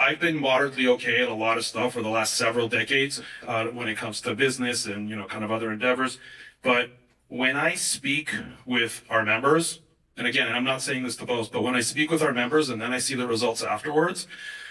I've been moderately okay at a lot of stuff for the last several decades when it comes to business and, kind of other endeavors. But when I speak with our members, and again, I'm not saying this to boast, but when I speak with our members and then I see the results afterwards,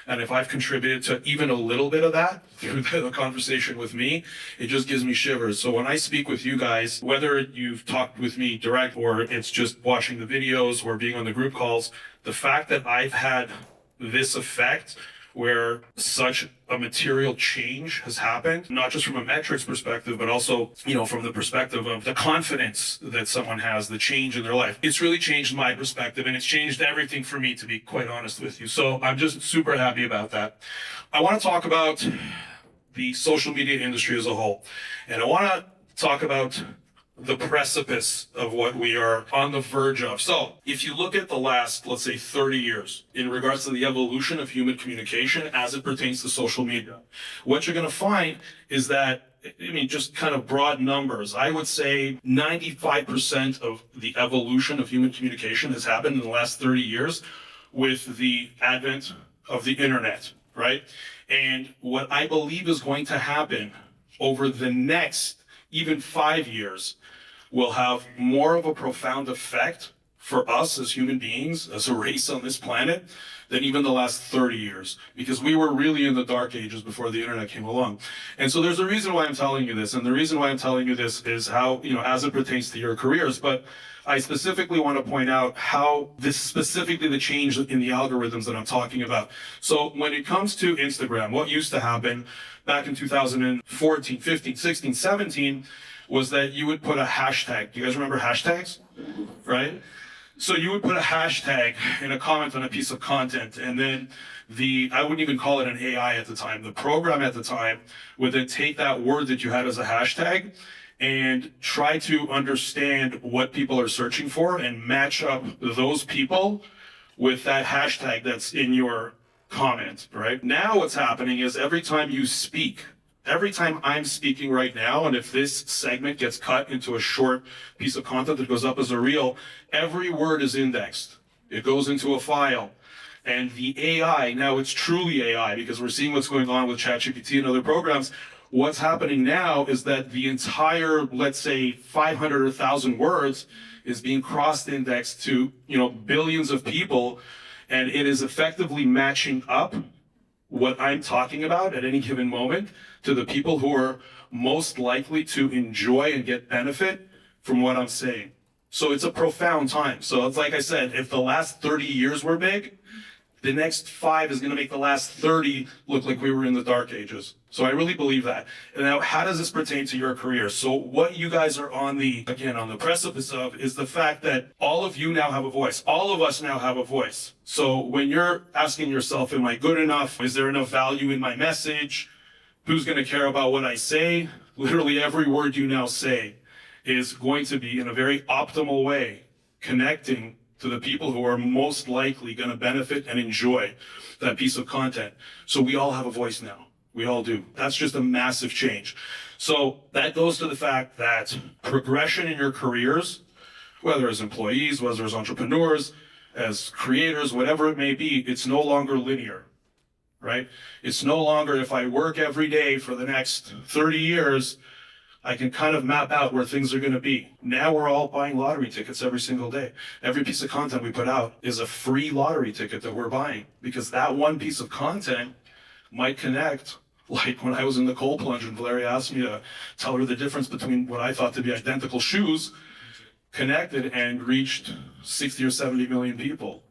and if I've contributed to even a little bit of that through the conversation with me, it just gives me shivers. So when I speak with you guys, whether you've talked with me direct or it's just watching the videos or being on the group calls, the fact that I've had this effect where such a material change has happened, not just from a metrics perspective, but also, from the perspective of the confidence that someone has, the change in their life. It's really changed my perspective, and it's changed everything for me, to be quite honest with you. So I'm just super happy about that. I want to talk about the social media industry as a whole, and I want to talk about the precipice of what we are on the verge of. So if you look at the last, let's say 30 years in regards to the evolution of human communication as it pertains to social media, what you're going to find is that, just kind of broad numbers, I would say 95% of the evolution of human communication has happened in the last 30 years with the advent of the internet, right? And what I believe is going to happen over the next even 5 years will have more of a profound effect for us as human beings, as a race on this planet, than even the last 30 years, because we were really in the dark ages before the internet came along. And so there's a reason why I'm telling you this, and the reason why I'm telling you this is how, as it pertains to your careers, but I specifically want to point out how this specifically the change in the algorithms that I'm talking about. So when it comes to Instagram, what used to happen back in 2014, 15, 16, 17, was that you would put a hashtag. Do you guys remember hashtags? Right? So you would put a hashtag in a comment on a piece of content, and then I wouldn't even call it an AI at the time. The program at the time would then take that word that you had as a hashtag and try to understand what people are searching for and match up those people with that hashtag that's in your comment, right? Now what's happening is every time you speak, every time I'm speaking right now, and if this segment gets cut into a short piece of content that goes up as a reel, every word is indexed. It goes into a file. And the AI, now it's truly AI, because we're seeing what's going on with ChatGPT and other programs. What's happening now is that the entire, let's say, 500 or 1,000 words is being cross-indexed to, billions of people, and it is effectively matching up what I'm talking about at any given moment to the people who are most likely to enjoy and get benefit from what I'm saying. So it's a profound time. So it's like I said, if the last 30 years were big, the next 5 is going to make the last 30 look like we were in the dark ages. So I really believe that. And now, how does this pertain to your career? So what you guys are on the precipice of is the fact that all of you now have a voice. All of us now have a voice. So when you're asking yourself, am I good enough? Is there enough value in my message? Who's going to care about what I say? Literally every word you now say is going to be, in a very optimal way, connecting to the people who are most likely going to benefit and enjoy that piece of content. So we all have a voice now. We all do. That's just a massive change. So that goes to the fact that progression in your careers, whether as employees, whether as entrepreneurs, as creators, whatever it may be, it's no longer linear, right? It's no longer, if I work every day for the next 30 years, I can kind of map out where things are going to be. Now we're all buying lottery tickets every single day. Every piece of content we put out is a free lottery ticket that we're buying, because that one piece of content might connect. Like when I was in the cold plunge and Valeria asked me to tell her the difference between what I thought to be identical shoes, connected and reached 60 or 70 million people,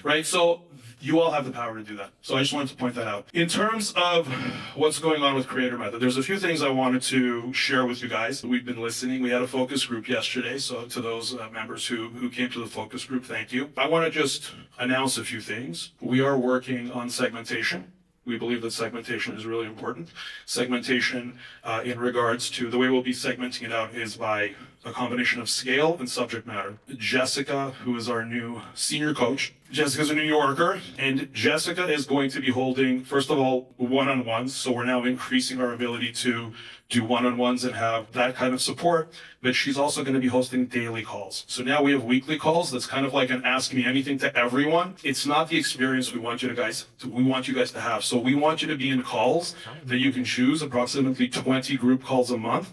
right? So you all have the power to do that. So I just wanted to point that out. In terms of what's going on with Creator Method, there's a few things I wanted to share with you guys. We've been listening. We had a focus group yesterday. So to those members who came to the focus group, thank you. I want to just announce a few things. We are working on segmentation. We believe that segmentation is really important. Segmentation in regards to the way we'll be segmenting it out is by a combination of scale and subject matter. Jessica, who is our new senior coach, Jessica's a New Yorker, and Jessica is going to be holding, first of all, one-on-ones. So we're now increasing our ability to do one-on-ones and have that kind of support. But she's also going to be hosting daily calls. So now we have weekly calls. That's kind of like an Ask Me Anything to everyone. It's not the experience we want you guys to have. So we want you to be in calls that you can choose, approximately 20 group calls a month.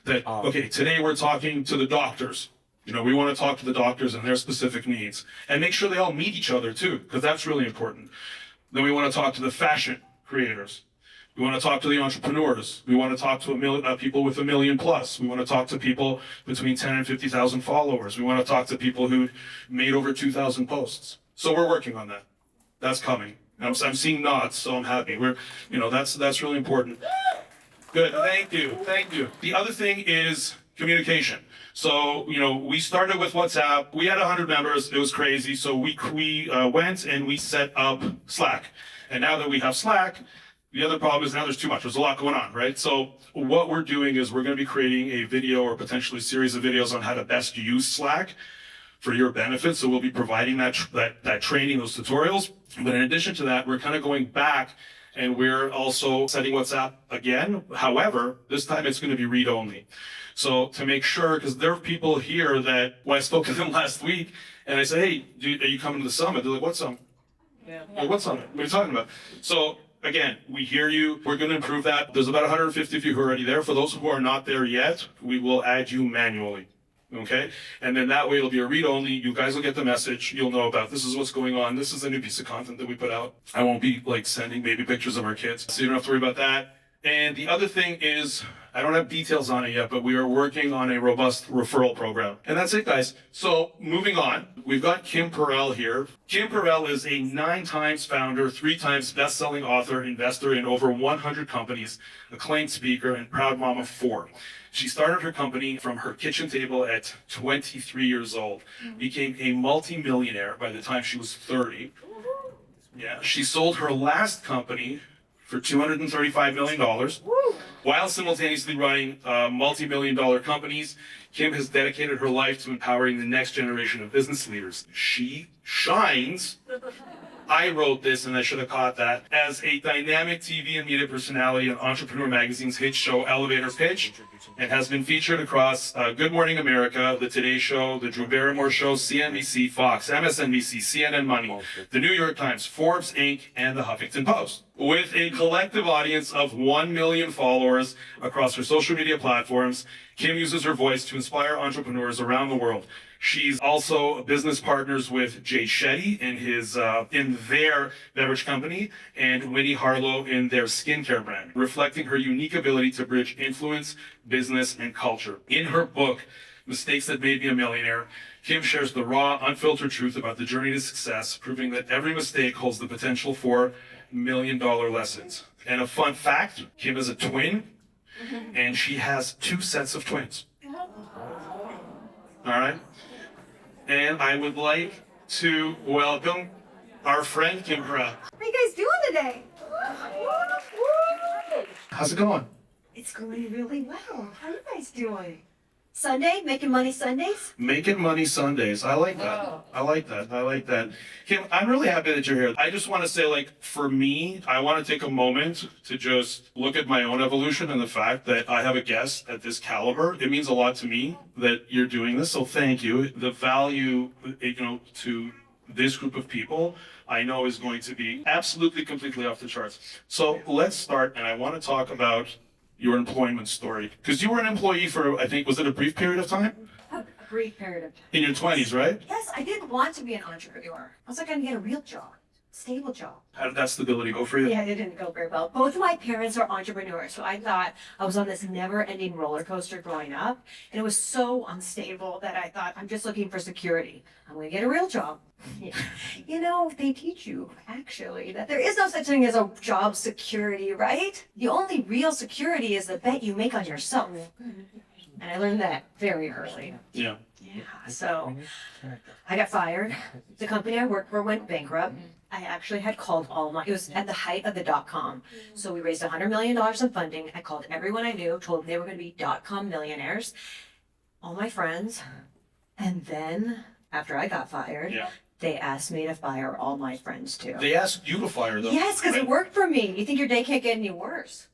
That, okay, today we're talking to the doctors. You know, we want to talk to the doctors and their specific needs, and make sure they all meet each other too, because that's really important. Then we want to talk to the fashion creators. We want to talk to the entrepreneurs. We want to talk to people with 1 million plus. We want to talk to people between 10 and 50,000 followers. We want to talk to people who made over 2,000 posts. So we're working on that. That's coming. I'm seeing nods, so I'm happy. That's really important. Good. Thank you. The other thing is communication. So, we started with WhatsApp. We had 100 members. It was crazy. So we went and we set up Slack. And now that we have Slack, the other problem is now there's too much. There's a lot going on, right? So what we're doing is we're going to be creating a video or potentially a series of videos on how to best use Slack for your benefit. So we'll be providing that training, those tutorials. But in addition to that, we're kind of going back and we're also setting WhatsApp again. However, this time it's going to be read only. So to make sure, because there are people here that, when I spoke to them last week, and I said, hey, are you coming to the summit? They're like, what summit? Yeah. Like, what summit? What are you talking about? So again, we hear you. We're going to improve that. There's about 150 of you who are already there. For those who are not there yet, we will add you manually. Okay? And then that way it'll be a read only. You guys will get the message. You'll know about this is what's going on. This is a new piece of content that we put out. I won't be sending baby pictures of our kids. So you don't have to worry about that. And the other thing is, I don't have details on it yet, but we are working on a robust referral program. And that's it, guys. So moving on, we've got Kim Perell here. Kim Perell is a 9 times founder, 3 times best-selling author, investor in over 100 companies, acclaimed speaker, and proud mom of 4. She started her company from her kitchen table at 23 years old, became a multi-millionaire by the time she was 30. Yeah, she sold her last company for $235 million. While simultaneously running multi-million-dollar companies, Kim has dedicated her life to empowering the next generation of business leaders. She shines, I wrote this and I should have caught that, as a dynamic TV and media personality on Entrepreneur Magazine's hit show Elevator Pitch, and has been featured across Good Morning America, The Today Show, The Drew Barrymore Show, CNBC, Fox, MSNBC, CNN Money, The New York Times, Forbes Inc., and The Huffington Post. With a collective audience of 1 million followers across her social media platforms, Kim uses her voice to inspire entrepreneurs around the world. She's also business partners with Jay Shetty in their beverage company, and Winnie Harlow in their skincare brand, reflecting her unique ability to bridge influence, business, and culture. In her book, Mistakes That Made Me a Millionaire, Kim shares the raw, unfiltered truth about the journey to success, proving that every mistake holds the potential for million-dollar lessons. And a fun fact, Kim is a twin, and she has 2 sets of twins. All right? And I would like to welcome our friend Kim Perell. How are you guys doing today? How's it going? It's going really well. How are you guys doing? Sunday? Making money Sundays? Making money Sundays. I like that. I like that. Kim, I'm really happy that you're here. I just want to say, for me, I want to take a moment to just look at my own evolution and the fact that I have a guest at this caliber. It means a lot to me that you're doing this, so thank you. The value, to this group of people, I know is going to be absolutely, completely off the charts. So let's start, and I want to talk about your employment story. Because you were an employee for, I think, was it a brief period of time? A brief period of time. In your 20s, right? Yes, I did want to be an entrepreneur. I was going to get a real job, stable job. How did that stability go for you? Yeah, it didn't go very well. Both of my parents are entrepreneurs, so I thought I was on this never-ending roller coaster growing up, and it was so unstable that I thought, I'm just looking for security. I'm going to get a real job. They teach you, actually, that there is no such thing as a job security, right? The only real security is the bet you make on yourself. And I learned that very early. Yeah. So I got fired. The company I worked for went bankrupt. I actually had called it was at the height of the .com. So we raised $100 million in funding. I called everyone I knew, told them they were going to be .com millionaires. all my friends. And then after I got fired, Yeah. they asked me to fire all my friends too. They asked you to fire them. Yes, because it worked for me. You think your day can't get any worse?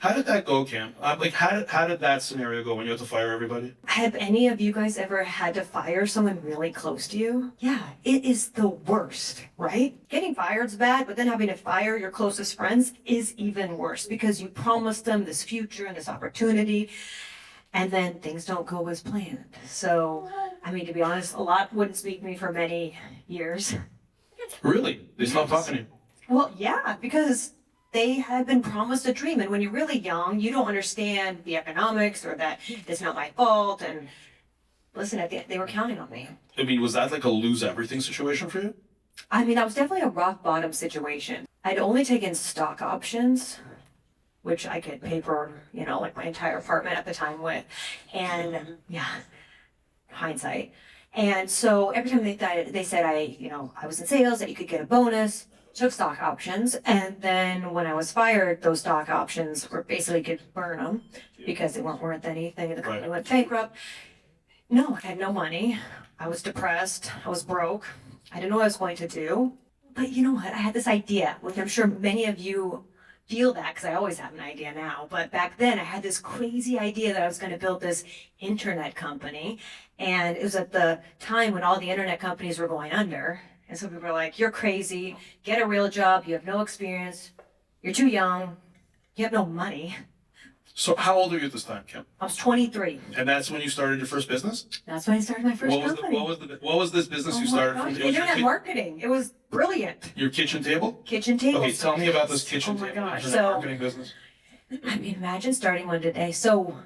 How did that go, Kim? Like, how did that scenario go when you had to fire everybody? Have any of you guys ever had to fire someone really close to you? Yeah, it is the worst, right? Getting fired's bad, but then having to fire your closest friends is even worse because you promised them this future and this opportunity, and then things don't go as planned. So, I mean, to be honest, a lot wouldn't speak to me for many years. Really? They stopped talking to you? Well, yeah, because they had been promised a dream, and when you're really young, you don't understand the economics or that it's not my fault. And listen, they were counting on me. I mean, was that like a lose everything situation for you? I mean, that was definitely a rock bottom situation. I'd only taken stock options, which I could pay for, like my entire apartment at the time with. And yeah, hindsight. And so every time they said I was in sales, that you could get a bonus, took stock options. And then when I was fired, those stock options were basically could burn them because they weren't worth anything. The company went bankrupt. No, I had no money. I was depressed. I was broke. I didn't know what I was going to do. But you know what? I had this idea, which I'm sure many of you feel that because I always have an idea now. But back then I had this crazy idea that I was going to build this internet company. And it was at the time when all the internet companies were going under. And so people were like, you're crazy, get a real job, you have no experience, you're too young, you have no money. So how old are you at this time, Kim? I was 23. And that's when you started your first business? That's when I started my first company. What was this business you Oh my started gosh, from? It was your internet marketing. It was brilliant. Your kitchen table? Kitchen table. Okay, tell me about this kitchen Oh my table. gosh. Internet So, marketing business. I mean, imagine starting one today. So,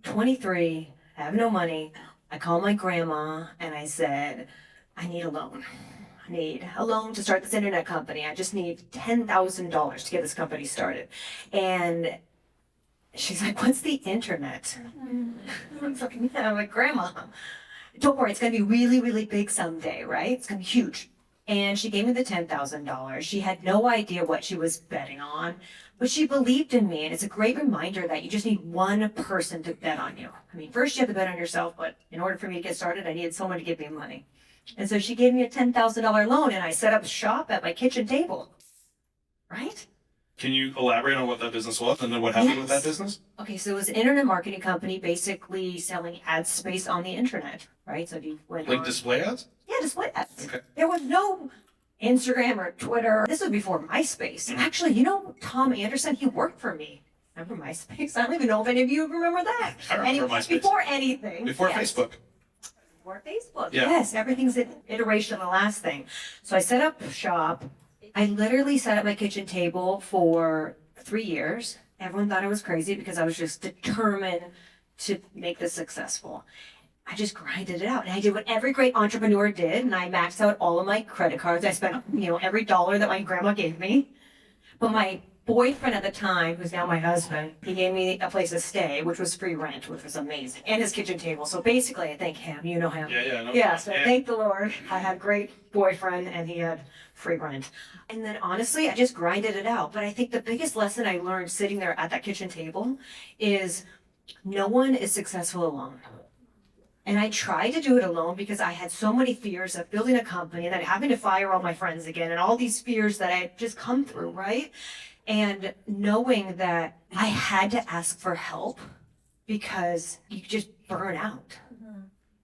23, I have no money. I called my grandma and I said, I need a loan. I need a loan to start this internet company. I just need $10,000 to get this company started. And she's like, what's the internet? I'm like, Grandma, don't worry, it's gonna be really, really big someday, right? It's gonna be huge. And she gave me the $10,000. She had no idea what she was betting on, but she believed in me. And it's a great reminder that you just need one person to bet on you. I mean, first you have to bet on yourself, but in order for me to get started, I needed someone to give me money. And so she gave me a $10,000 loan and I set up shop at my kitchen table, right? Can you elaborate on what that business was and then what happened with that Yes. business? Okay, so it was an internet marketing company basically selling ad space on the internet, right? So if you went Like on, display ads? yeah, display ads. Okay. There was no Instagram or Twitter. This was before MySpace. And actually, Tom Anderson, he worked for me. Remember MySpace? I don't even know if any of you remember that. I remember MySpace. Before anything. Before yes. Facebook. Before Facebook. Yeah. Yes, everything's an iteration of the last thing. So I set up shop. I literally sat at my kitchen table for 3 years. Everyone thought I was crazy because I was just determined to make this successful. I just grinded it out. And I did what every great entrepreneur did. And I maxed out all of my credit cards. I spent, every dollar that my grandma gave me. But my boyfriend at the time, who's now my husband, he gave me a place to stay, which was free rent, which was amazing. And his kitchen table. So basically, I thank him. You know him. Yeah. Yeah, so thank the Lord. I had a great boyfriend and he had free rent. And then honestly, I just grinded it out. But I think the biggest lesson I learned sitting there at that kitchen table is no one is successful alone. And I tried to do it alone because I had so many fears of building a company and then having to fire all my friends again and all these fears that I had just come through, right? And knowing that I had to ask for help because you just burn out,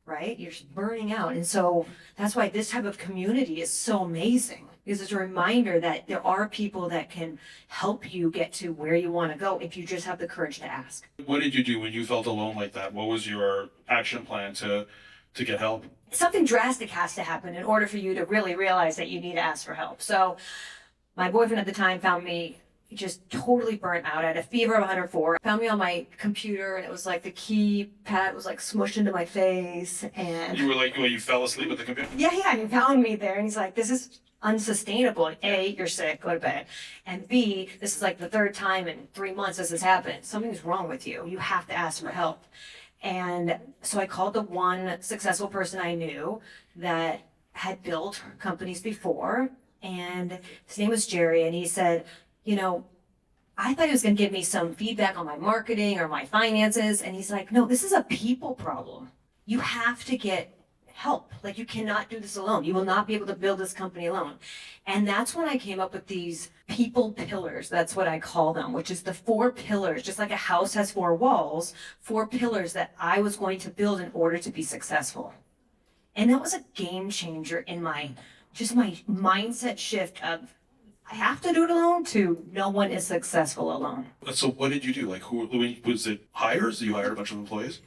right? You're just burning out. And so that's why this type of community is so amazing, because it's a reminder that there are people that can help you get to where you want to go if you just have the courage to ask. What did you do when you felt alone like that? What was your action plan to get help? Something drastic has to happen in order for you to really realize that you need to ask for help. So my boyfriend at the time found me just totally burnt out. I had a fever of 104. Found me on my computer and it was like the keypad was like smushed into my face and You were like, well, you fell asleep at the computer? yeah, and he found me there and he's like, this is unsustainable. A, you're sick, go to bed. And B, this is like the third time in 3 months this has happened. Something's wrong with you. You have to ask for help. And so I called the one successful person I knew that had built companies before. And his name was Jerry. And he said, I thought he was going to give me some feedback on my marketing or my finances. And he's like, no, this is a people problem. You have to get help. Like, you cannot do this alone. You will not be able to build this company alone. And that's when I came up with these people pillars. That's what I call them, which is the 4 pillars, just like a house has 4 walls, 4 pillars that I was going to build in order to be successful. And that was a game changer in my mindset shift of, I have to do it alone, to no one is successful alone. So what did you do? Like, who was it? Hires? You hired a bunch of employees?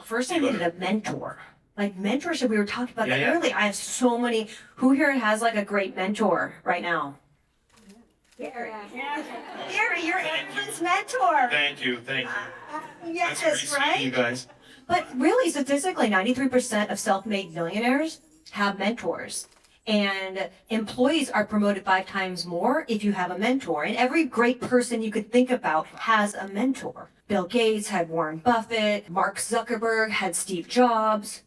First, I needed a mentor. Like mentorship, we were talking about that Yeah. early. I have so many. Who here has like a great mentor right now? Gary. Gary, you're Edwin's mentor. Thank you. Yes, That's great right? seeing you guys. But really, statistically, 93% of self-made millionaires have mentors. And employees are promoted 5 times more if you have a mentor. And every great person you could think about has a mentor. Bill Gates had Warren Buffett. Mark Zuckerberg had Steve Jobs.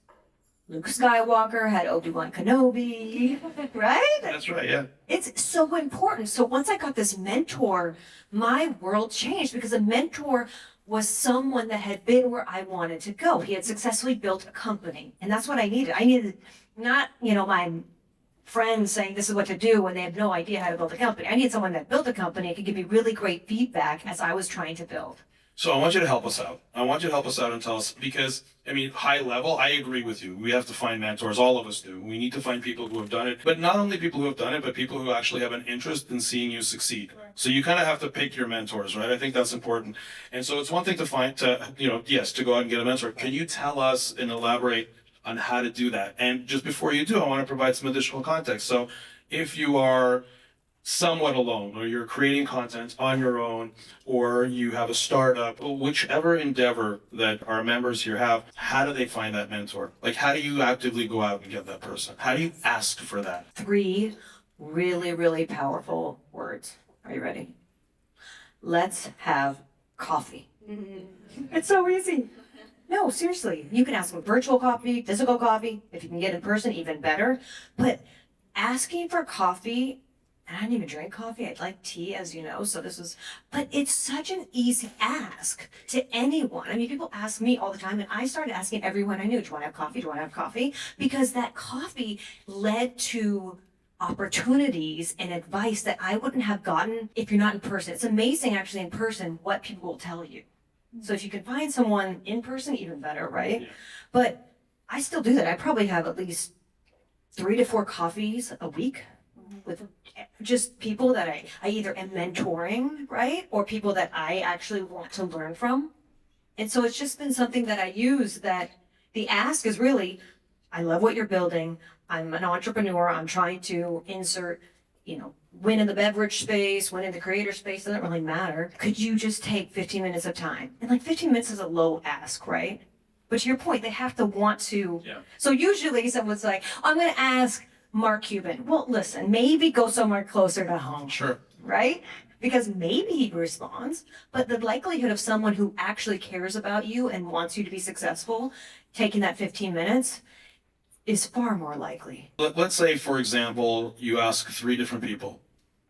Luke Skywalker had Obi-Wan Kenobi, right? That's right, yeah. It's so important. So once I got this mentor, my world changed because a mentor was someone that had been where I wanted to go. He had successfully built a company. And that's what I needed. I needed not, my friends saying this is what to do when they have no idea how to build a company. I needed someone that built a company and could give me really great feedback as I was trying to build. So I want you to help us out. And tell us, because, high level, I agree with you. We have to find mentors. All of us do. We need to find people who have done it. But not only people who have done it, but people who actually have an interest in seeing you succeed. So you kind of have to pick your mentors, right? I think that's important. And so it's one thing to to go out and get a mentor. Can you tell us and elaborate on how to do that? And just before you do, I want to provide some additional context. So if you are somewhat alone, or you're creating content on your own, or you have a startup, whichever endeavor that our members here have, how do they find that mentor? Like, how do you actively go out and get that person? How do you ask for that? 3 really, really powerful words. Are you ready? Let's have coffee. It's so easy. No, seriously. You can ask for virtual coffee, physical coffee. If you can get in person, even better. But asking for coffee, and I didn't even drink coffee. I like tea, as you know. But it's such an easy ask to anyone. People ask me all the time, and I started asking everyone I knew, do you want to have coffee? Do you want to have coffee? Because that coffee led to opportunities and advice that I wouldn't have gotten if you're not in person. It's amazing, actually, in person, what people will tell you. So if you can find someone in person, even better, right? Yeah. But I still do that. I probably have at least 3 to 4 coffees a week with just people that I either am mentoring, right? Or people that I actually want to learn from. And so it's just been something that I use, that the ask is really, I love what you're building. I'm an entrepreneur. I'm trying to insert, win in the beverage space, win in the creator space, doesn't really matter. Could you just take 15 minutes of time? And 15 minutes is a low ask, right? But to your point, they have to want to. Yeah. So usually someone's like, I'm going to ask Mark Cuban. Well, listen, maybe go somewhere closer to home. Sure. Right? Because maybe he responds, but the likelihood of someone who actually cares about you and wants you to be successful taking that 15 minutes is far more likely. Let's say, for example, you ask 3 different people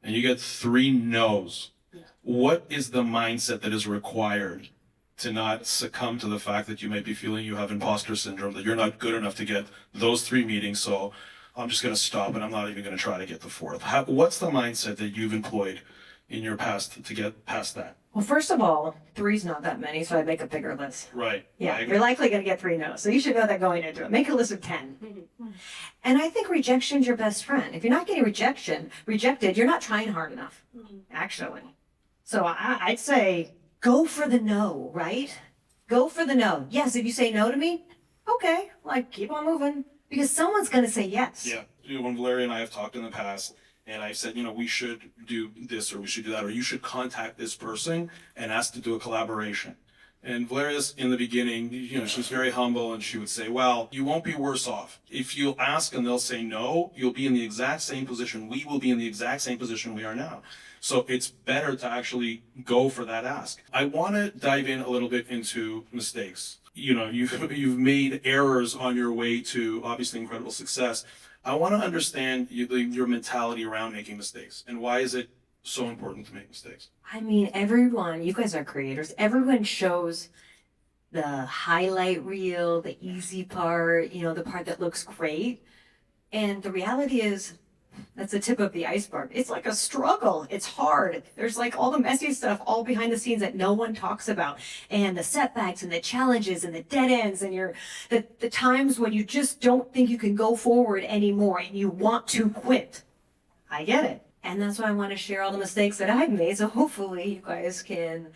and you get 3 no's. Yeah. What is the mindset that is required to not succumb to the fact that you may be feeling you have imposter syndrome, that you're not good enough to get those 3 meetings, so I'm just going to stop and I'm not even going to try to get the 4th? What's the mindset that you've employed in your past to get past that? Well, first of all, 3's not that many, so I make a bigger list. Right. Yeah, you're likely going to get 3 no's, so you should know that going into it. Make a list of 10. And I think rejection's your best friend. If you're not getting rejected, you're not trying hard enough, actually. So I'd say go for the no, right? Go for the no. Yes, if you say no to me, okay, keep on moving, because someone's going to say yes. Yeah. When Valeria and I have talked in the past, and I said, we should do this, or we should do that, or you should contact this person and ask to do a collaboration. And Valeria's, in the beginning, she was very humble, and she would say, well, you won't be worse off. If you'll ask and they'll say no, you'll be in the exact same position. We will be in the exact same position we are now. So it's better to actually go for that ask. I want to dive in a little bit into mistakes. You've made errors on your way to obviously incredible success. I want to understand your mentality around making mistakes, and why is it so important to make mistakes? I mean, everyone, you guys are creators. Everyone shows the highlight reel, the easy part, the part that looks great. And the reality is, that's the tip of the iceberg. It's like a struggle. It's hard. There's like all the messy stuff all behind the scenes that no one talks about. And the setbacks and the challenges and the dead ends and the times when you just don't think you can go forward anymore and you want to quit. I get it. And that's why I want to share all the mistakes that I've made. So hopefully you guys can,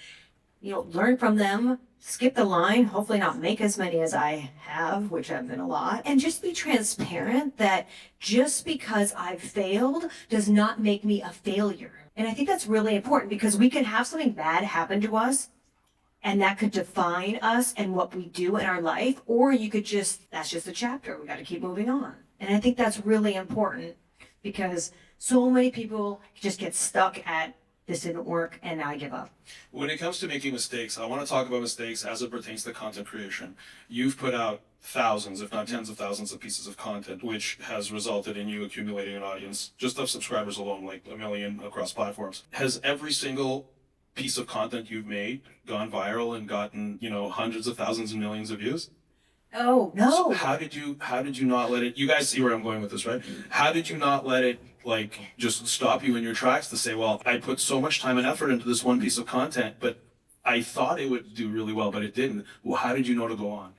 learn from them, skip the line, hopefully not make as many as I have, which have been a lot, and just be transparent that just because I've failed does not make me a failure. And I think that's really important because we can have something bad happen to us and that could define us and what we do in our life, or you could that's just a chapter. We got to keep moving on. And I think that's really important because so many people just get stuck at this didn't work and now I give up. When it comes to making mistakes, I want to talk about mistakes as it pertains to content creation. You've put out thousands, if not tens of thousands of pieces of content, which has resulted in you accumulating an audience just of subscribers alone, like 1 million across platforms. Has every single piece of content you've made gone viral and gotten, hundreds of thousands and millions of views? Oh, no. So how did you not let it, you guys see where I'm going with this, right? How did you not let it just stop you in your tracks to say, well, I put so much time and effort into this one piece of content, but I thought it would do really well, but it didn't. Well, how did you know to go on?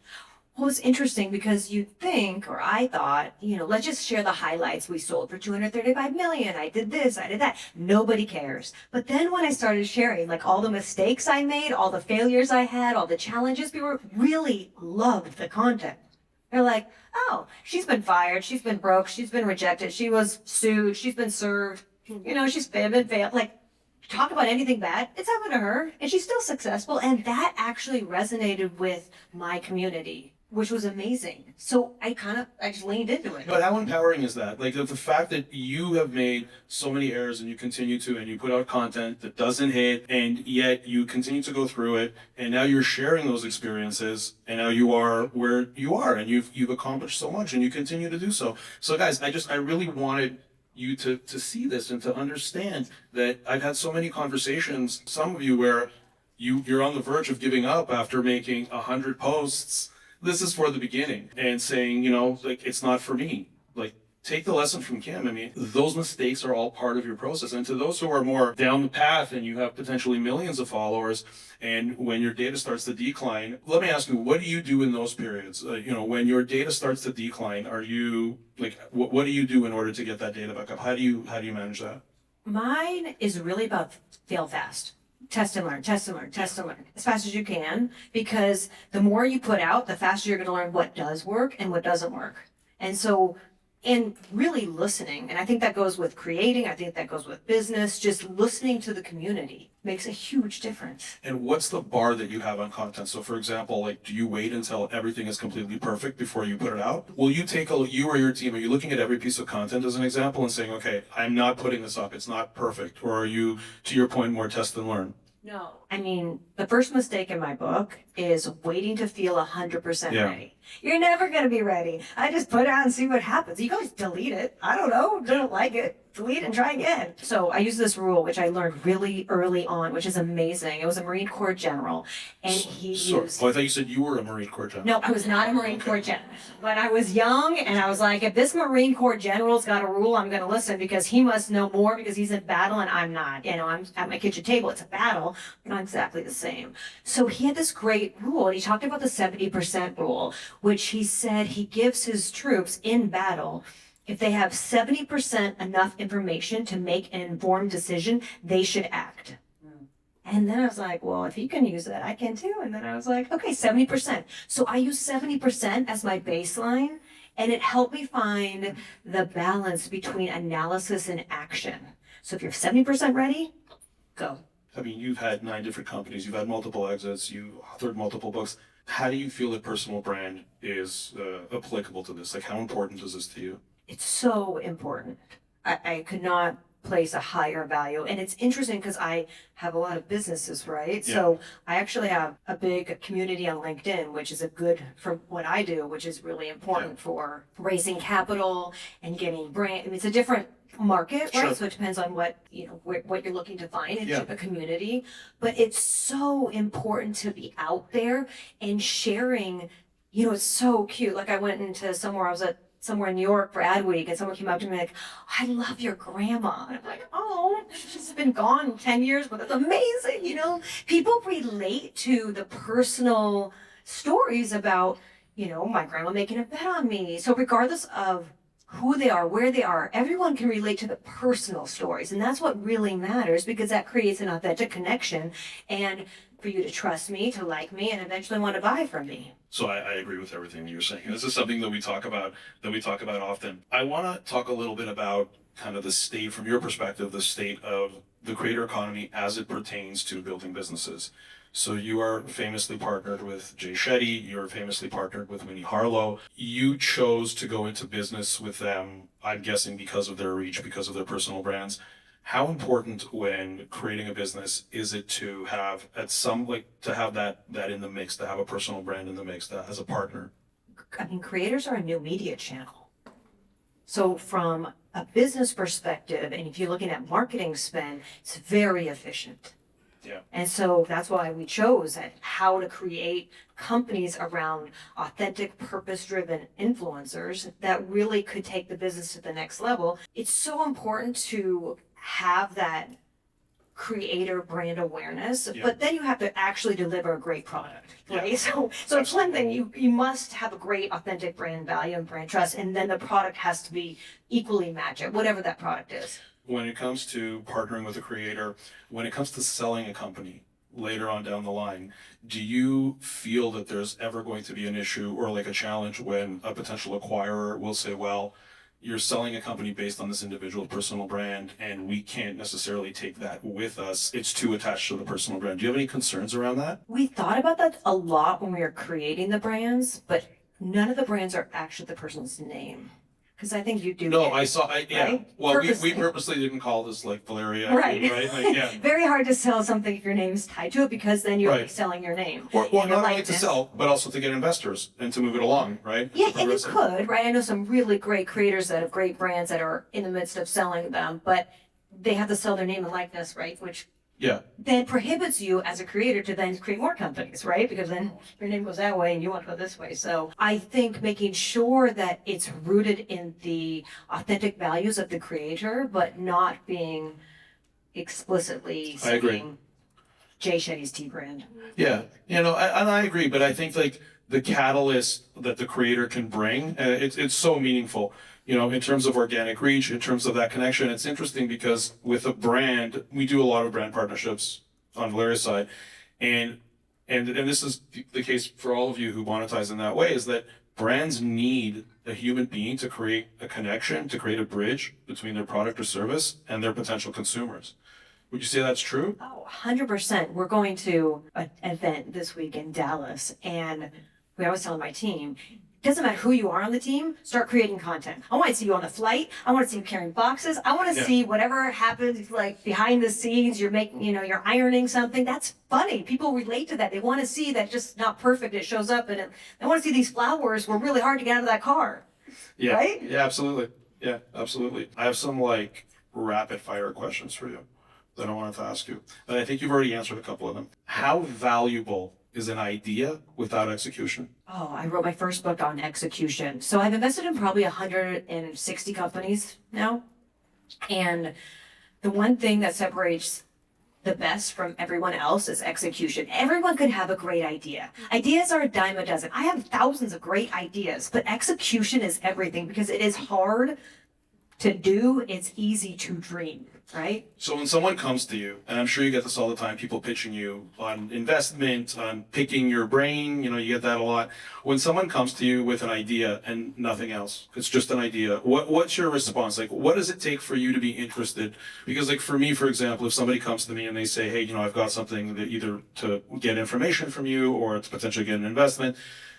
Well, it's interesting because you think, or I thought, let's just share the highlights. We sold for 235 million. I did this, I did that. Nobody cares. But then when I started sharing, all the mistakes I made, all the failures I had, all the challenges, people really loved the content. They're like, oh, she's been fired, she's been broke, she's been rejected, she was sued, she's been served, she's been failed. Talk about anything bad, it's happened to her, and she's still successful. And that actually resonated with my community, which was amazing. So I just leaned into it. But how empowering is that? The fact that you have made so many errors and you continue to, and you put out content that doesn't hit, and yet you continue to go through it, and now you're sharing those experiences, and now you are where you are, and you've accomplished so much, and you continue to do so. So guys, I really wanted you to see this and to understand that I've had so many conversations, some of you where you're on the verge of giving up after making 100 posts. This is for the beginning, and saying, it's not for me. Take the lesson from Kim. I mean, those mistakes are all part of your process. And to those who are more down the path and you have potentially millions of followers, and when your data starts to decline, let me ask you, what do you do in those periods? When your data starts to decline, are you what do you do in order to get that data back up? How do you manage that? Mine is really about fail fast. Test and learn, test and learn, test and learn as fast as you can, because the more you put out, the faster you're going to learn what does work and what doesn't work. And really listening, and I think that goes with creating, I think that goes with business, just listening to the community makes a huge difference. And what's the bar that you have on content? So for example, do you wait until everything is completely perfect before you put it out? Will you you or your team, are you looking at every piece of content as an example and saying, okay, I'm not putting this up, it's not perfect? Or are you, to your point, more test and learn? No. I mean, the first mistake in my book is waiting to feel 100% ready. You're never going to be ready. I just put it out and see what happens. You can always delete it. I don't know. Don't like it. Delete and try again. So I use this rule, which I learned really early on, which is amazing. It was a Marine Corps general, and he used... Oh, I thought you said you were a Marine Corps general. No, I was not a Marine Corps general. But I was young, and I was like, if this Marine Corps general's got a rule, I'm going to listen, because he must know more because he's in battle and I'm not. I'm at my kitchen table. It's a battle, but not exactly the same. So he had this great rule, and he talked about the 70% rule, which he said he gives his troops in battle. If they have 70% enough information to make an informed decision, they should act. And then I was like, well, if he can use that, I can too. And then I was like, okay, 70%. So I use 70% as my baseline, and it helped me find the balance between analysis and action. So if you're 70% ready, go. I mean, you've had 9 different companies, you've had multiple exits, you authored multiple books. How do you feel that personal brand is applicable to this? How important is this to you? It's so important. I could not place a higher value. And it's interesting because I have a lot of businesses, right? Yeah. So I actually have a big community on LinkedIn, which is for what I do, which is really important for raising capital and getting brand. I mean, it's a different market, right? Sure. So it depends on what, what you're looking to find in Yeah. a community. But it's so important to be out there and sharing, it's so cute. Like I went into somewhere, I was at somewhere in New York for Ad Week, and someone came up to me like, I love your grandma. And I'm like, oh, she's been gone 10 years, but it's amazing, People relate to the personal stories about, my grandma making a bet on me. So regardless of who they are, where they are, everyone can relate to the personal stories. And that's what really matters, because that creates an authentic connection and for you to trust me, to like me, and eventually want to buy from me. So I agree with everything you're saying. This is something that we talk about often. I want to talk a little bit about kind of the state, from your perspective, the state of the creator economy as it pertains to building businesses. So you are famously partnered with Jay Shetty. You're famously partnered with Winnie Harlow. You chose to go into business with them, I'm guessing because of their reach, because of their personal brands. How important when creating a business is it to have that in the mix, to have a personal brand in the mix, that as a partner? I mean, creators are a new media channel. So from a business perspective, and if you're looking at marketing spend, it's very efficient. Yeah. And so that's why we chose how to create companies around authentic, purpose-driven influencers that really could take the business to the next level. It's so important to have that creator brand awareness, but then you have to actually deliver a great product, right? Yeah. So it's one thing, you must have a great authentic brand value and brand trust, and then the product has to be equally match it, whatever that product is. When it comes to partnering with a creator, when it comes to selling a company later on down the line, do you feel that there's ever going to be an issue or like a challenge when a potential acquirer will say, well, you're selling a company based on this individual personal brand and we can't necessarily take that with us. It's too attached to the personal brand. Do you have any concerns around that? We thought about that a lot when we were creating the brands, but none of the brands are actually the person's name. Because I think you do. No, yeah. Right? Well, we purposely didn't call this like Valeria. Right. Right? Like, yeah. Very hard to sell something if your name is tied to it, because then you're Right. selling your name. Or not only to sell, but also to get investors and to move it along, right? Yeah, and you could, right? I know some really great creators that have great brands that are in the midst of selling them, but they have to sell their name and likeness, right? Which then prohibits you as a creator to then create more companies, right? Because then your name goes that way and you want to go this way. So I think making sure that it's rooted in the authentic values of the creator, but not being explicitly saying Jay Shetty's tea brand. Yeah, and I agree, but I think like the catalyst that the creator can bring, it's so meaningful. In terms of organic reach, in terms of that connection, it's interesting because with a brand, we do a lot of brand partnerships on Valeria's side, and this is the case for all of you who monetize in that way, is that brands need a human being to create a connection, to create a bridge between their product or service and their potential consumers. Would you say that's true? Oh, 100%. We're going to an event this week in Dallas, and I was telling my team, doesn't matter who you are on the team, start creating content. I want to see you on the flight. I want to see you carrying boxes. I want to see whatever happens, like behind the scenes, you're making, you're ironing something. That's funny. People relate to that. They want to see that just not perfect. It shows up, and they want to see these flowers were really hard to get out of that car. Yeah. Right? Yeah, absolutely. Yeah, absolutely. I have some rapid fire questions for you that I wanted to ask you. And I think you've already answered a couple of them. How valuable is an idea without execution? Oh, I wrote my first book on execution. So I've invested in probably 160 companies now. And the one thing that separates the best from everyone else is execution. Everyone could have a great idea. Ideas are a dime a dozen. I have thousands of great ideas, but execution is everything, because it is hard to do, it's easy to dream, right? So when someone comes to you, and I'm sure you get this all the time, people pitching you on investment, on picking your brain, you get that a lot. When someone comes to you with an idea and nothing else, it's just an idea, what's your response? Like, what does it take for you to be interested? Because like for me, for example, if somebody comes to me and they say, hey, I've got something that either to get information from you or to potentially get an investment,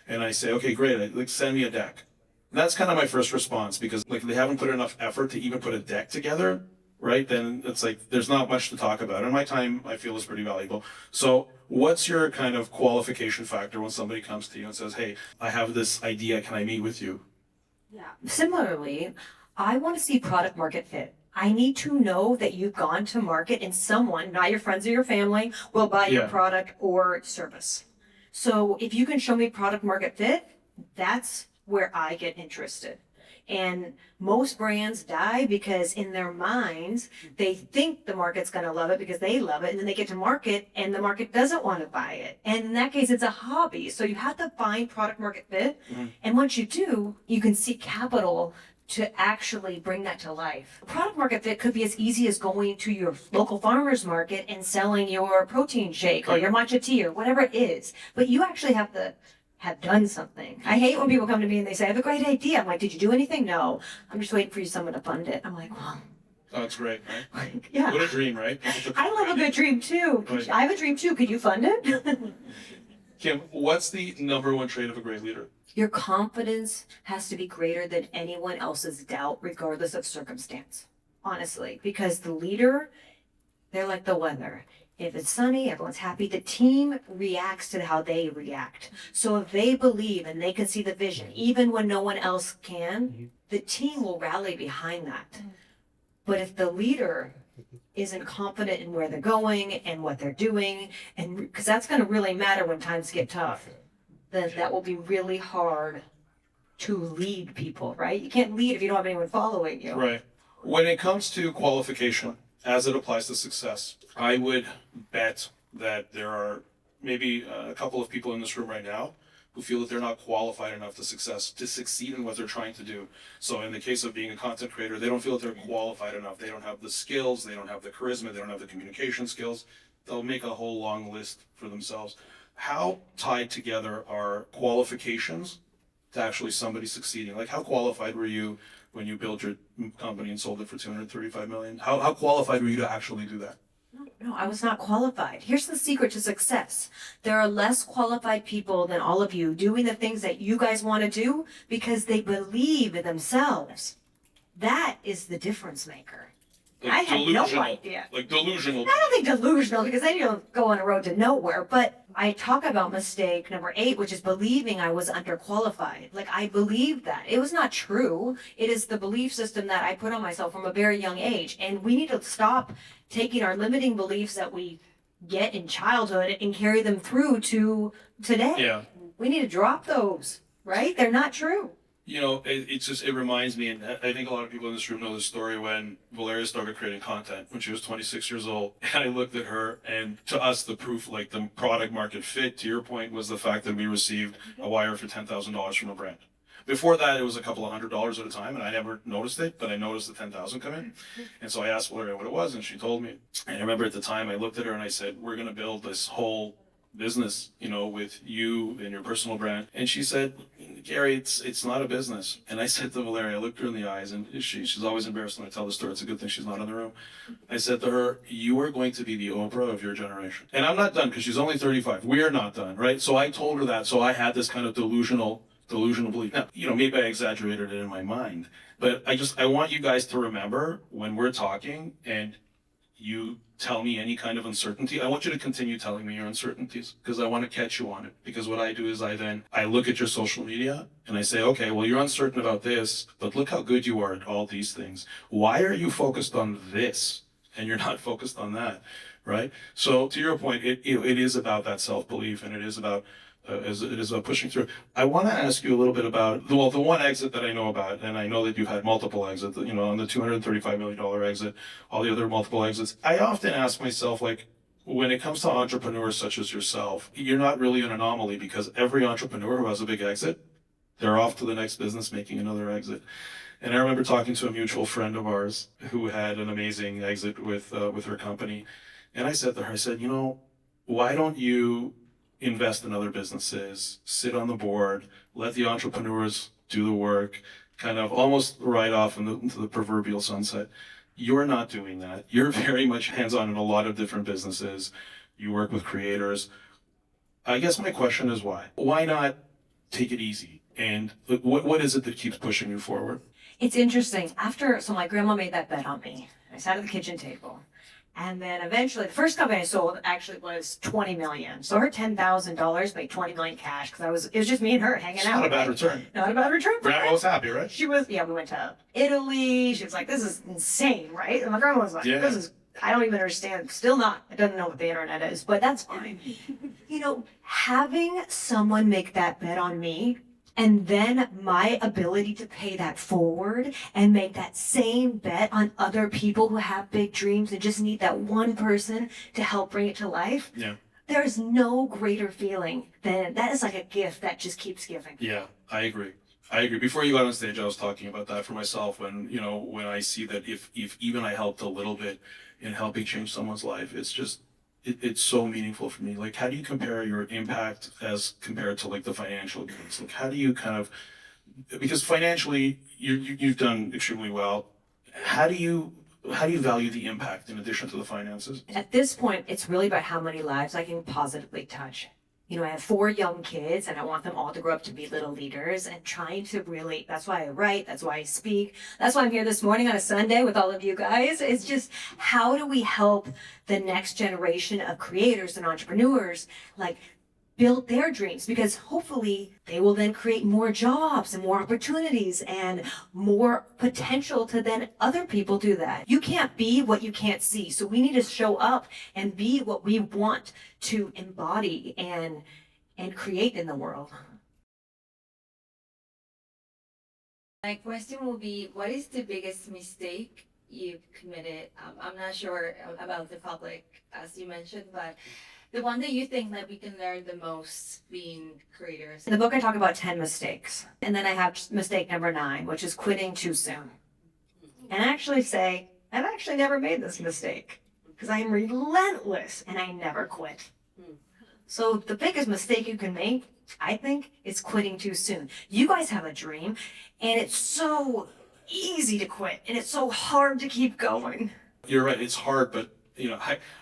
and I say, okay, great, like send me a deck. That's kind of my first response, because like they haven't put enough effort to even put a deck together, right? Then it's like there's not much to talk about. And my time, I feel, is pretty valuable. So what's your kind of qualification factor when somebody comes to you and says, hey, I have this idea, can I meet with you? Yeah. Similarly, I want to see product market fit. I need to know that you've gone to market and someone, not your friends or your family, will buy your Yeah. product or service. So if you can show me product market fit, that's where I get interested. And most brands die because in their minds, they think the market's going to love it because they love it. And then they get to market and the market doesn't want to buy it. And in that case, it's a hobby. So you have to find product market fit. And once you do, you can seek capital to actually bring that to life. Product market fit could be as easy as going to your local farmer's market and selling your protein shake or your matcha tea or whatever it is. But you actually have to have done something. I hate when people come to me and they say, I have a great idea. I'm like, did you do anything? No. I'm just waiting for someone to fund it. I'm like, well, Oh, that's great, right? yeah. What a dream, right? I love a good dream too. Right. I have a dream too. Could you fund it? Kim, what's the number one trait of a great leader? Your confidence has to be greater than anyone else's doubt, regardless of circumstance. Honestly, because the leader, they're like the weather. If it's sunny, everyone's happy. The team reacts to how they react. So if they believe and they can see the vision, even when no one else can, the team will rally behind that. But if the leader isn't confident in where they're going and what they're doing, and because that's going to really matter when times get tough, then that will be really hard to lead people, right? You can't lead if you don't have anyone following you. Right. When it comes to qualification, as it applies to success, I would bet that there are maybe a couple of people in this room right now who feel that they're not qualified enough to succeed in what they're trying to do. So in the case of being a content creator, they don't feel that they're qualified enough. They don't have the skills, they don't have the charisma, they don't have the communication skills. They'll make a whole long list for themselves. How tied together are qualifications to actually somebody succeeding? Like, how qualified were you when you built your company and sold it for $235 million? How qualified were you to actually do that? No, I was not qualified. Here's the secret to success. There are less qualified people than all of you doing the things that you guys want to do because they believe in themselves. That is the difference maker. I had no idea. Like delusional. I don't think delusional because then you'll go on a road to nowhere. But I talk about mistake number 8, which is believing I was underqualified. Like I believed that. It was not true. It is the belief system that I put on myself from a very young age. And we need to stop taking our limiting beliefs that we get in childhood and carry them through to today. Yeah. We need to drop those, right? They're not true. You know, it reminds me, and I think a lot of people in this room know the story when Valeria started creating content when she was 26 years old. And I looked at her, and to us, the proof, like the product market fit, to your point, was the fact that we received a wire for $10,000 from a brand. Before that, it was a couple of $100s at a time, and I never noticed it, but I noticed the 10,000 come in. And so I asked Valeria what it was, and she told me. And I remember at the time, I looked at her and I said, we're going to build this whole business, you know, with you and your personal brand. And she said, Gary, it's not a business. And I said to Valeria, I looked her in the eyes, and she's always embarrassed when I tell the story. It's a good thing she's not in the room. I said to her, you are going to be the Oprah of your generation. And I'm not done because she's only 35. We are not done, right? So I told her that. So I had this kind of delusional belief. Now, you know, maybe I exaggerated it in my mind, but I want you guys to remember when we're talking and you tell me any kind of uncertainty, I want you to continue telling me your uncertainties because I want to catch you on it. Because what I do is I look at your social media and I say, okay, well, you're uncertain about this, but look how good you are at all these things. Why are you focused on this and you're not focused on that, right? So to your point, it is about that self-belief, and it is about pushing through. I want to ask you a little bit about the one exit that I know about, and I know that you've had multiple exits, you know, on the $235 million exit, all the other multiple exits. I often ask myself, like, when it comes to entrepreneurs such as yourself, you're not really an anomaly because every entrepreneur who has a big exit, they're off to the next business making another exit. And I remember talking to a mutual friend of ours who had an amazing exit with her company. And I said to her, I said, you know, why don't you invest in other businesses, sit on the board, let the entrepreneurs do the work, kind of almost ride off into the proverbial sunset. You're not doing that. You're very much hands-on in a lot of different businesses. You work with creators. I guess my question is why? Why not take it easy? And what is it that keeps pushing you forward? It's interesting. So my grandma made that bet on me. I sat at the kitchen table And then eventually, the first company I sold actually was 20 million. So her $10,000 made 20 million cash because it was just me and her hanging It's out. not a bad right? return. Not a bad return. Grandma was happy, right? She was, yeah, we went to Italy. She was like, this is insane, right? And my grandma was like, Yeah. this is, I don't even understand. Still not. I don't know what the internet is, but that's fine. You know, having someone make that bet on me and then my ability to pay that forward and make that same bet on other people who have big dreams and just need that one person to help bring it to life. Yeah. There's no greater feeling than that is like a gift that just keeps giving. Yeah, I agree. I agree. Before you got on stage, I was talking about that for myself when, when I see that if even I helped a little bit in helping change someone's life, it's just, it's so meaningful for me. Like, how do you compare your impact as compared to like the financial gains? Like, how do you because financially you've done extremely well. How do you value the impact in addition to the finances? At this point, it's really about how many lives I can positively touch. You know, I have 4 young kids and I want them all to grow up to be little leaders and trying to really, that's why I write, that's why I speak. That's why I'm here this morning on a Sunday with all of you guys. It's just, how do we help the next generation of creators and entrepreneurs, like, build their dreams, because hopefully they will then create more jobs and more opportunities and more potential to then other people do that. You can't be what you can't see. So we need to show up and be what we want to embody and create in the world. My question will be, what is the biggest mistake you've committed? I'm not sure about the public, as you mentioned, but the one that you think that we can learn the most being creators. In the book, I talk about 10 mistakes. And then I have mistake number 9, which is quitting too soon. And I actually say, I've actually never made this mistake because I am relentless and I never quit. So the biggest mistake you can make, I think, is quitting too soon. You guys have a dream and it's so easy to quit and it's so hard to keep going. You're right. It's hard, but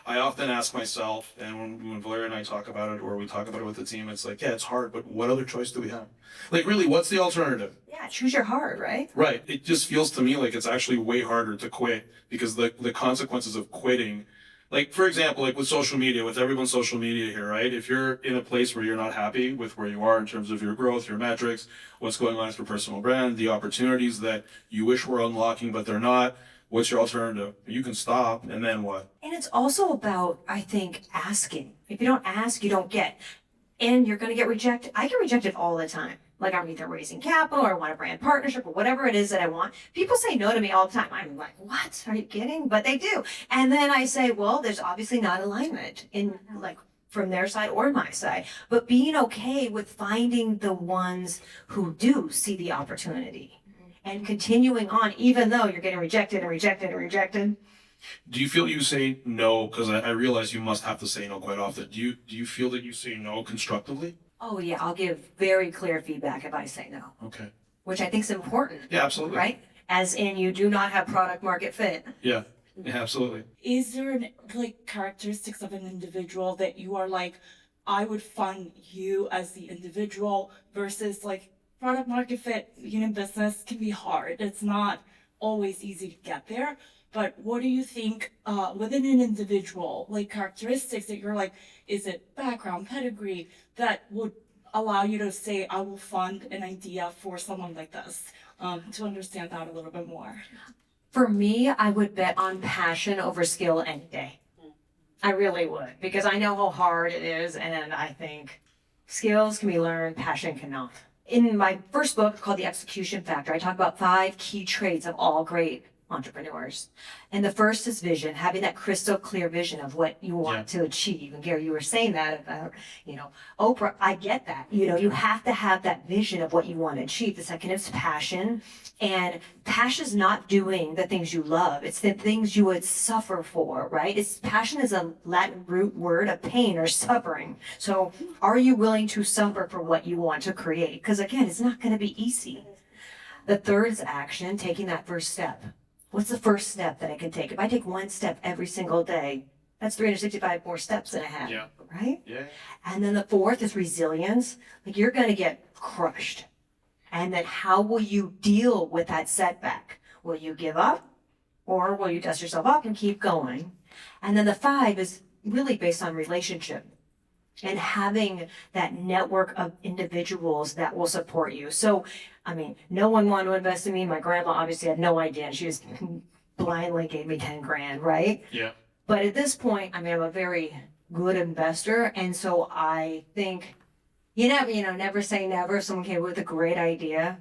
I often ask myself, and when Valeria and I talk about it, or we talk about it with the team, it's like, yeah, it's hard, but what other choice do we have? Like, really, what's the alternative? Yeah, choose your heart, right? Right. It just feels to me like it's actually way harder to quit because the consequences of quitting, like, for example, like with social media, with everyone's social media here, right? If you're in a place where you're not happy with where you are in terms of your growth, your metrics, what's going on with your personal brand, the opportunities that you wish were unlocking, but they're not, what's your alternative? You can stop, and then what? And it's also about, I think, asking. If you don't ask, you don't get. And you're going to get rejected. I get rejected all the time. Like, I'm either raising capital or I want a brand partnership or whatever it is that I want. People say no to me all the time. I'm like, what? Are you kidding? But they do. And then I say, well, there's obviously not alignment in, like, from their side or my side. But being okay with finding the ones who do see the opportunity. And continuing on, even though you're getting rejected and rejected and rejected. Do you feel you say no? Because I realize you must have to say no quite often. Do you feel that you say no constructively? Oh yeah, I'll give very clear feedback if I say no. Okay. Which I think is important. Yeah, absolutely. Right? As in, you do not have product market fit. Yeah, absolutely. Is there like characteristics of an individual that you are like, I would fund you as the individual versus like product market fit, business can be hard. It's not always easy to get there. But what do you think within an individual, like characteristics that you're like, is it background, pedigree, that would allow you to say, I will fund an idea for someone like this, to understand that a little bit more? For me, I would bet on passion over skill any day. I really would, because I know how hard it is, and I think skills can be learned, passion cannot. In my first book called The Execution Factor, I talk about 5 key traits of all great entrepreneurs. And the first is vision, having that crystal clear vision of what you want to achieve. And Gary, you were saying that about, Oprah, I get that. You have to have that vision of what you want to achieve. The second is passion. And passion is not doing the things you love. It's the things you would suffer for, right? Passion is a Latin root word of pain or suffering. So are you willing to suffer for what you want to create? Because again, it's not going to be easy. The third is action, taking that first step. What's the first step that I can take? If I take 1 step every single day, that's 365 more steps that I have, right? Yeah. And then the fourth is resilience. Like, you're going to get crushed. And then how will you deal with that setback? Will you give up? Or will you dust yourself off and keep going? And then the 5 is really based on relationship and having that network of individuals that will support you. So, I mean, no one wanted to invest in me. My grandma obviously had no idea. And she just blindly gave me 10 grand, right? Yeah. But at this point, I mean, I'm a very good investor. And so I think, never say never. Someone came with a great idea,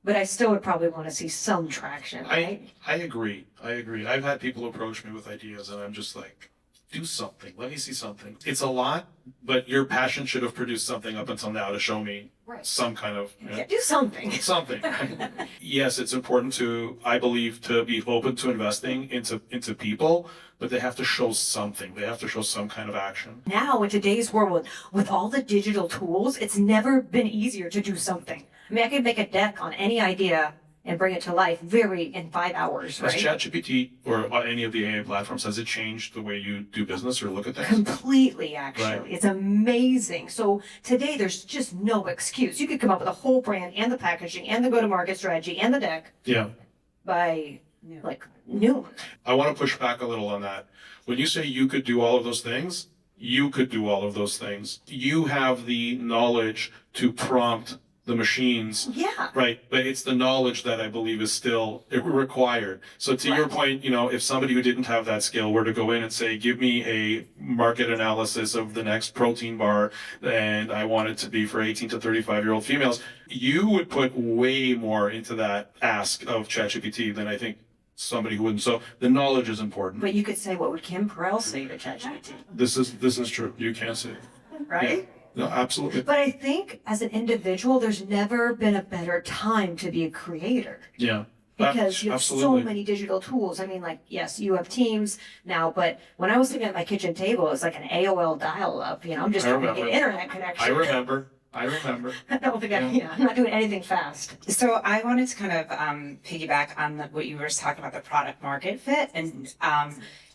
but I still would probably want to see some traction, right? I agree. I've had people approach me with ideas and I'm just like, do something. Let me see something. It's a lot, but your passion should have produced something up until now to show me Right. some kind of Yeah, do something. something. Yes, it's important to, I believe, to be open to investing into people, but they have to show something. They have to show some kind of action. Now, in today's world, with all the digital tools, it's never been easier to do something. I mean, I could make a deck on any idea and bring it to life in 5 hours, Has right? ChatGPT or any of the AI platforms, has it changed the way you do business or look at things? Completely, actually. Right. It's amazing. So today, there's just no excuse. You could come up with a whole brand and the packaging and the go-to-market strategy and the deck Yeah. by like noon. I want to push back a little on that. When you say you could do all of those things, you could do all of those things. You have the knowledge to prompt the machines. Yeah. Right, but it's the knowledge that I believe is still required. So to your Right. point, if somebody who didn't have that skill were to go in and say, give me a market analysis of the next protein bar, and I want it to be for 18 to 35-year-old females, you would put way more into that ask of ChatGPT than I think somebody who wouldn't. So the knowledge is important. But you could say, what would Kim Perell say to ChatGPT, This is true. You can't say. right? No, absolutely. But I think as an individual, there's never been a better time to be a creator. Yeah. Because you have so Absolutely. many digital tools. I mean, like, yes, you have Teams now, but when I was sitting at my kitchen table, it's like an AOL dial-up, I'm just I trying to get remember. internet connection. I remember. I don't think I'm not doing anything fast. So I wanted to kind of piggyback on what you were talking about, the product market fit. And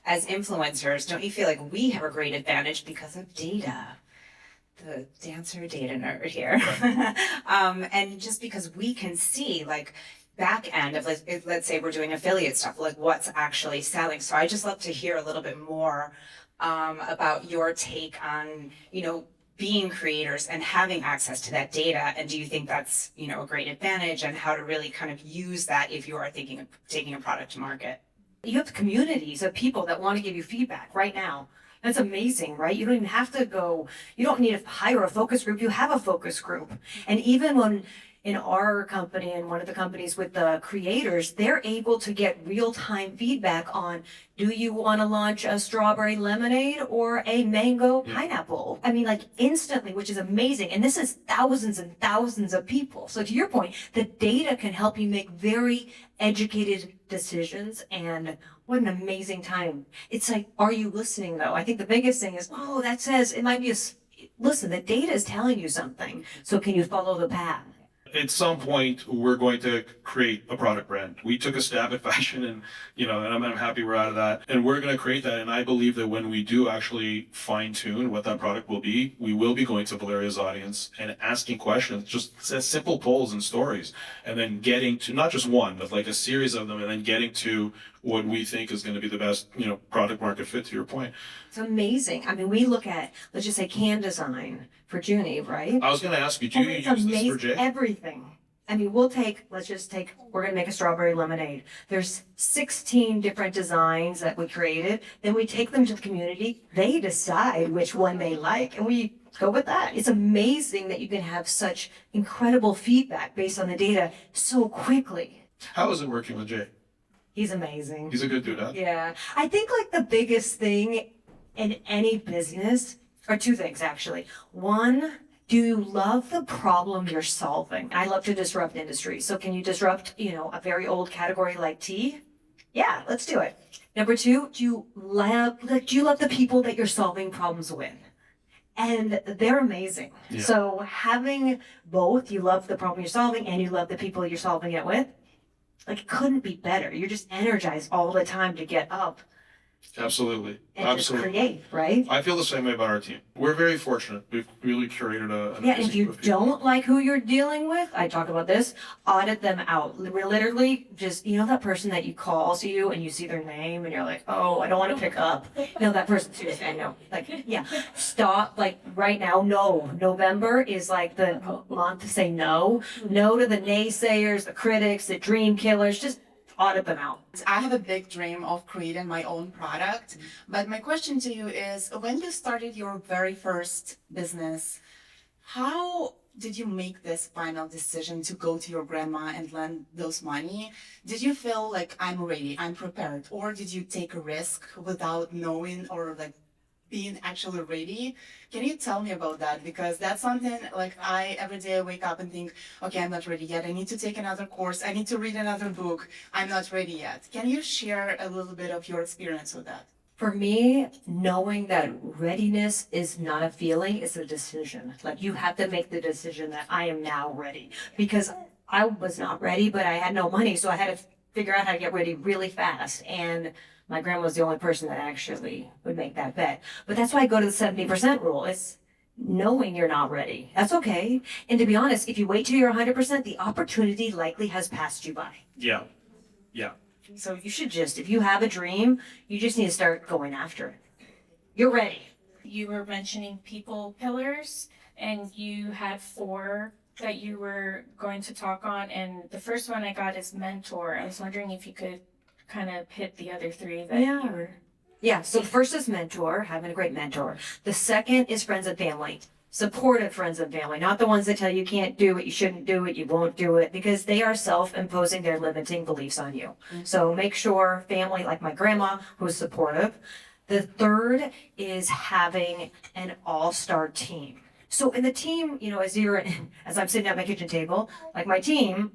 as influencers, don't you feel like we have a great advantage because of data? The dancer data nerd here. And just because we can see like back end of like, let's say we're doing affiliate stuff, like what's actually selling. So I just love to hear a little bit more about your take on, being creators and having access to that data. And do you think that's, a great advantage, and how to really kind of use that if you are thinking of taking a product to market? You have communities of people that want to give you feedback right now. That's amazing, right? You don't even have to you don't need to hire a focus group. You have a focus group. And even when in our company and one of the companies with the creators, they're able to get real-time feedback on, do you want to launch a strawberry lemonade or a mango pineapple? I mean, like instantly, which is amazing. And this is thousands and thousands of people. So to your point, the data can help you make very educated decisions. And what an amazing time. It's like, are you listening though? I think the biggest thing is, that says it might be listen, the data is telling you something. So can you follow the path? At some point, we're going to create a product brand. We took a stab at fashion and, and I'm happy we're out of that. And we're going to create that. And I believe that when we do actually fine tune what that product will be, we will be going to Valeria's audience and asking questions, just as simple polls and stories, and then getting to not just one, but like a series of them, and then getting to what we think is going to be the best, product market fit, to your point. It's amazing. I mean, we look at, let's just say can design for Junie, right? I was going to ask you, do you And it's use this for amazing, Jay? everything. I mean, we're going to make a strawberry lemonade. There's 16 different designs that we created. Then we take them to the community. They decide which one they like, and we go with that. It's amazing that you can have such incredible feedback based on the data so quickly. How is it working with Jay? He's amazing. He's a good dude, huh? Yeah. I think like the biggest thing in any business are two things actually. One, do you love the problem you're solving? I love to disrupt industries. So can you disrupt, a very old category like tea? Yeah, let's do it. Number two, do you love the people that you're solving problems with? And they're amazing. Yeah. So having both, you love the problem you're solving and you love the people you're solving it with, like it couldn't be better. You're just energized all the time to get up Absolutely. and just create, right? I feel the same way about our team. We're very fortunate. We've really curated an Yeah, amazing if you group of people. don't like who you're dealing with, I talk about this, audit them out. Literally, just, that person that you calls you and you see their name and you're like, oh, I don't want to pick up. No, that person, seriously, I know. Like, yeah, stop, like, right now, no. November is like the month to say no. No to the naysayers, the critics, the dream killers, just audit them out. I have a big dream of creating my own product, but my question to you is, when you started your very first business, how did you make this final decision to go to your grandma and lend those money? Did you feel like I'm ready, I'm prepared, or did you take a risk without knowing or like being actually ready? Can you tell me about that? Because that's something like every day I wake up and think, okay, I'm not ready yet. I need to take another course. I need to read another book. I'm not ready yet. Can you share a little bit of your experience with that? For me, knowing that readiness is not a feeling, it's a decision. Like you have to make the decision that I am now ready. Because I was not ready, but I had no money, so I had to figure out how to get ready really fast. And my grandma was the only person that actually would make that bet. But that's why I go to the 70% rule. It's knowing you're not ready. That's okay. And to be honest, if you wait till you're 100%, the opportunity likely has passed you by. Yeah. Yeah. So you should just, if you have a dream, you just need to start going after it. You're ready. You were mentioning people pillars, and you had 4 that you were going to talk on, and the first one I got is mentor. I was wondering if you could kind of hit the other 3 that you were. Yeah, so the first is mentor, having a great mentor. The second is friends and family. Supportive friends and family, not the ones that tell you can't do it, you shouldn't do it, you won't do it, because they are self-imposing their limiting beliefs on you. So make sure family, like my grandma, who's supportive. The third is having an all-star team. So in the team, as I'm sitting at my kitchen table, like my team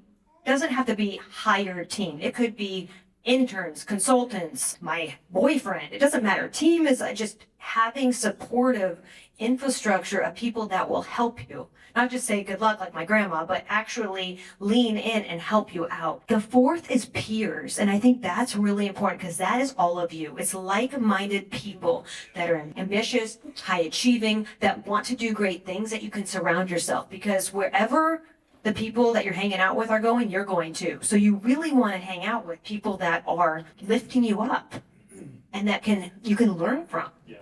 doesn't have to be hired team. It could be interns, consultants, my boyfriend, it doesn't matter. Team is just having supportive infrastructure of people that will help you. Not just say good luck like my grandma, but actually lean in and help you out. The fourth is peers. And I think that's really important because that is all of you. It's like-minded people that are ambitious, high achieving, that want to do great things that you can surround yourself, because wherever the people that you're hanging out with are going, you're going too. So you really want to hang out with people that are lifting you up and that you can learn from. Yeah.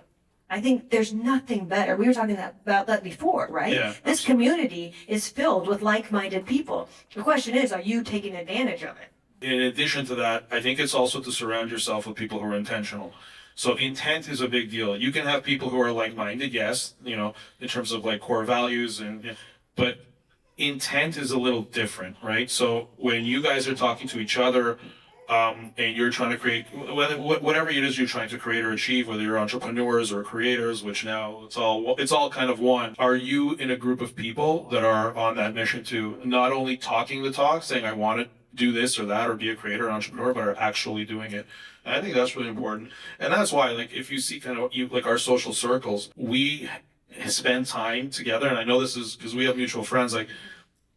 I think there's nothing better. We were talking about that before, right? Yeah, This community is filled with like-minded people. The question is, are you taking advantage of it? In addition to that, I think it's also to surround yourself with people who are intentional. So intent is a big deal. You can have people who are like-minded, yes, in terms of like core values but intent is a little different, right? So when you guys are talking to each other, and you're trying to create whatever it is you're trying to create or achieve, whether you're entrepreneurs or creators, which now it's all kind of one. Are you in a group of people that are on that mission to not only talking the talk, saying I want to do this or that or be a creator or entrepreneur, but are actually doing it? And I think that's really important. And that's why, like, if you see kind of like our social circles, we spend time together. And I know this is because we have mutual friends. Like,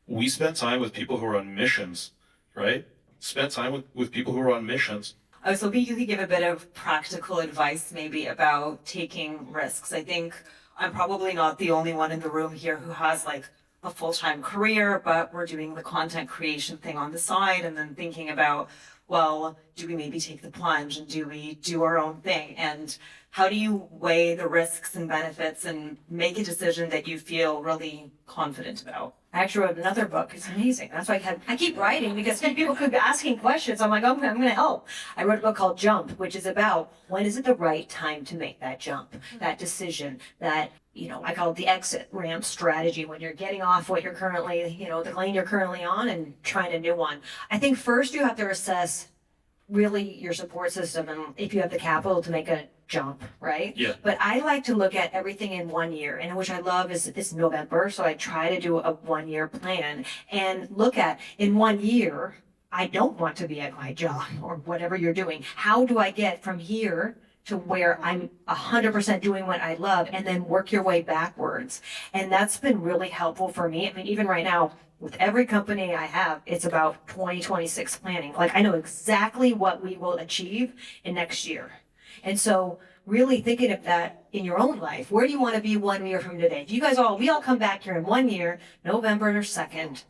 we spend time with people who are on missions, right? Spend time with people who are on missions. I was hoping you could give a bit of practical advice maybe about taking risks. I think I'm probably not the only one in the room here who has like a full-time career, but we're doing the content creation thing on the side and then thinking about, well, do we maybe take the plunge and do we do our own thing? And how do you weigh the risks and benefits and make a decision that you feel really confident about? I actually wrote another book. It's amazing. That's why I keep writing, because people keep asking questions. I'm like, okay, I'm going to help. I wrote a book called Jump, which is about when is it the right time to make that jump, that decision, that, I call it the exit ramp strategy, when you're getting off what you're currently, the lane you're currently on and trying a new one. I think first you have to assess really your support system and if you have the capital to make a jump, right? Yeah. But I like to look at everything in 1 year, and which I love is it's November, so I try to do a 1 year plan and look at in 1 year, I don't want to be at my job or whatever you're doing. How do I get from here to where I'm 100% doing what I love, and then work your way backwards? And that's been really helpful for me. I mean, even right now, with every company I have, it's about 2026 planning. Like, I know exactly what we will achieve in next year. And so really thinking of that in your own life. Where do you want to be 1 year from today? If you guys we all come back here in 1 year, November 2nd,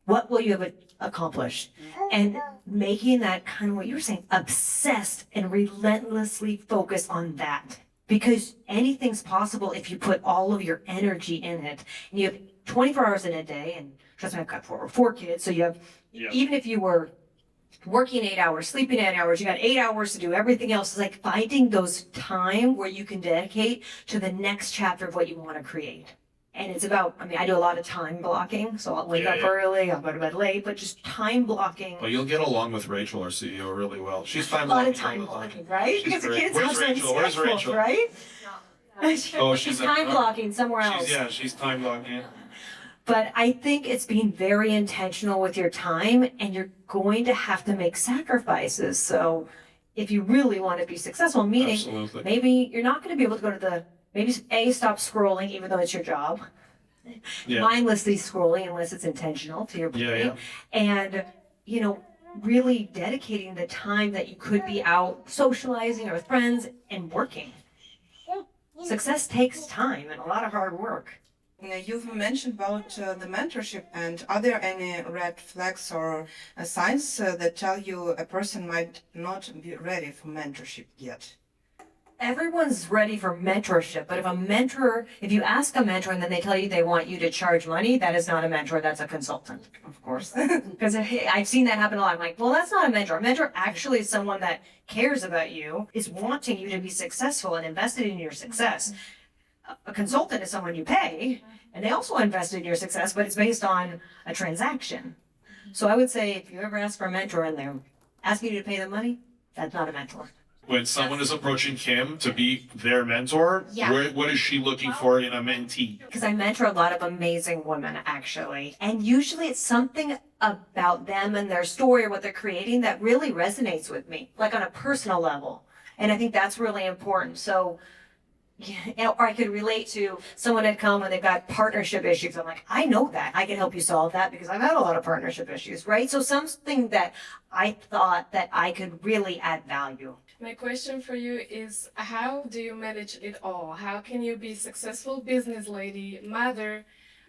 what will you have accomplished? And making that kind of what you were saying, obsessed and relentlessly focused on that. Because anything's possible if you put all of your energy in it. And you have 24 hours in a day, and trust me, I've got four kids, so you have, even if you were working 8 hours, sleeping 8 hours, you got 8 hours to do everything else. It's like finding those time where you can dedicate to the next chapter of what you want to create. And it's about, I do a lot of time blocking, so I'll wake up early, I'll go to bed late, but just time blocking. Well, you'll get along with Rachel, our CEO, really well. She's time A lot blocking. of time all the time. blocking, right? She's Because the great. kids Where's have their Rachel? Where's schedules, Rachel? right? Oh, She's she's time blocking somewhere else. She's time blocking. But I think it's being very intentional with your time, and you're going to have to make sacrifices. So if you really want to be successful, meaning Absolutely. maybe you're not going to be able to go to stop scrolling, even though it's your job. Yeah. Mindlessly scrolling unless it's intentional, to your point. Yeah. And, really dedicating the time that you could be out socializing or with friends and working. Success takes time and a lot of hard work. You've mentioned about the mentorship, and are there any red flags or signs that tell you a person might not be ready for mentorship yet? Everyone's ready for mentorship, but if you ask a mentor and then they tell you they want you to charge money, that is not a mentor, that's a consultant, of course. Because I've seen that happen a lot. I'm like, well, that's not a mentor. A mentor actually is someone that cares about you, is wanting you to be successful and invested in your success. A consultant is someone you pay, and they also invest in your success, but it's based on a transaction. So I would say if you ever ask for a mentor and they're asking you to pay them money, that's not a mentor. When someone is approaching Kim to be their mentor, Yeah. what is she looking for in a mentee? Because I mentor a lot of amazing women, actually. And usually it's something about them and their story or what they're creating that really resonates with me, like on a personal level. And I think that's really important. So, or I could relate to someone had come and they've got partnership issues. I'm like, I know that. I can help you solve that because I've had a lot of partnership issues, right? So something that I thought that I could really add value. My question for you is, how do you manage it all? How can you be successful business lady, mother,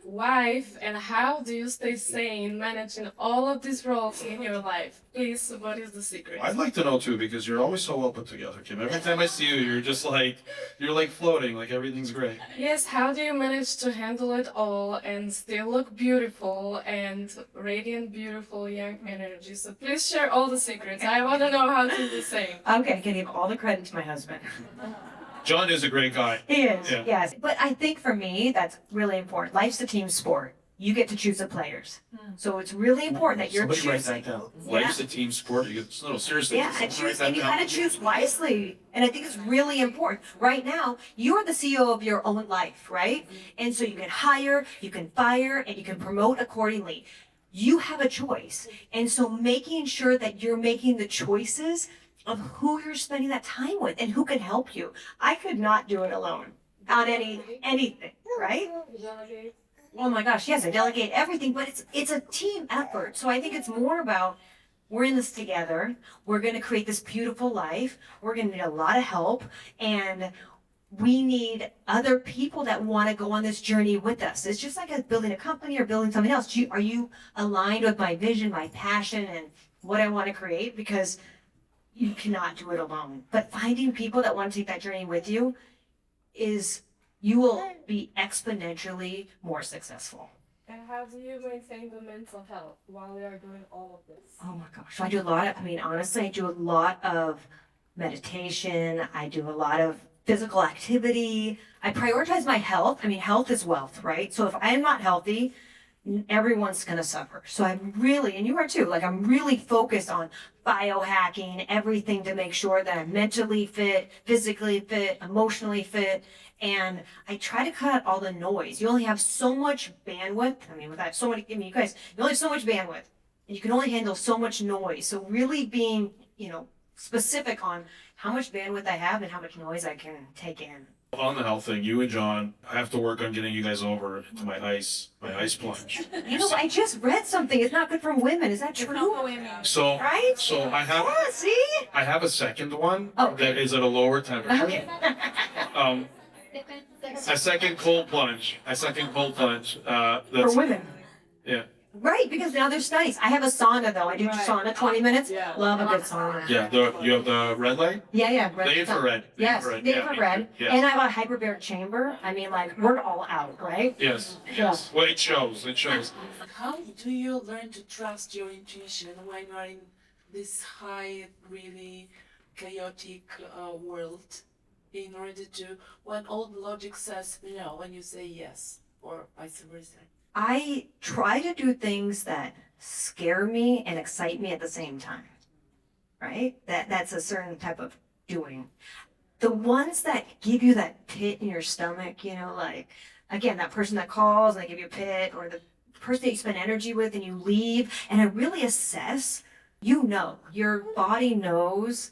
wife, and how do you stay sane managing all of these roles in your life? Please, what is the secret? I'd like to know too, because you're always so well put together, Kim. Every time I see you, you're like floating, like everything's great. Yes, how do you manage to handle it all and still look beautiful and radiant, beautiful, young energy? So please share all the secrets. I want to know how to do the same. Okay, I can give all the credit to my husband. John is a great guy. He is, Yeah. yes. But I think for me, that's really important. Life's a team sport. You get to choose the players. So it's really important that you're Somebody write choosing. that down. Yeah. Life's a team sport. No, seriously. Yeah, and write that you down. gotta choose wisely. And I think it's really important. Right now, you're the CEO of your own life, right? And so you can hire, you can fire, and you can promote accordingly. You have a choice. And so making sure that you're making the choices of who you're spending that time with and who can help you. I could not do it alone on anything, right? Oh my gosh, yes, I delegate everything, but it's a team effort. So I think it's more about we're in this together. We're going to create this beautiful life. We're going to need a lot of help, and we need other people that want to go on this journey with us. It's just like building a company or building something else. Are you aligned with my vision, my passion, and what I want to create? Because you cannot do it alone. But finding people that want to take that journey with you you will be exponentially more successful. And how do you maintain the mental health while you are doing all of this? Oh my gosh. So I do a lot of, honestly, I do a lot of meditation. I do a lot of physical activity. I prioritize my health. Health is wealth, right? So if I'm not healthy, everyone's going to suffer. So I'm really, and you are too, I'm really focused on biohacking, everything to make sure that I'm mentally fit, physically fit, emotionally fit. And I try to cut out all the noise. You only have so much bandwidth. With that, you guys, you only have so much bandwidth. And you can only handle so much noise. So really being, specific on how much bandwidth I have and how much noise I can take in. On the health thing, you and John, I have to work on getting you guys over to my ice plunge. You know, I just read something. It's not good for women. Is that true? So, Right? so I have, Yeah, see? I have a second one Oh. that is at a lower temperature. Okay. A second cold plunge. For That's, women. yeah, Right, because now there's studies. I have a sauna though. I do sauna 20 minutes. Love a good sauna. yeah. You have the red light, Yeah. the infrared. Yes, the yeah, infrared. yes. And I have a hyperbaric chamber. I mean, like, we're all out, right? Yes, yes. Well, it shows. How do you learn to trust your intuition when you're in this high, really chaotic world in order to, when all the logic says no, when you say yes, or vice versa? I try to do things that scare me and excite me at the same time, right? That's a certain type of doing. The ones that give you that pit in your stomach, you know, like, again, that person that calls and they give you a pit, or the person that you spend energy with and you leave, and I really assess, you know, your body knows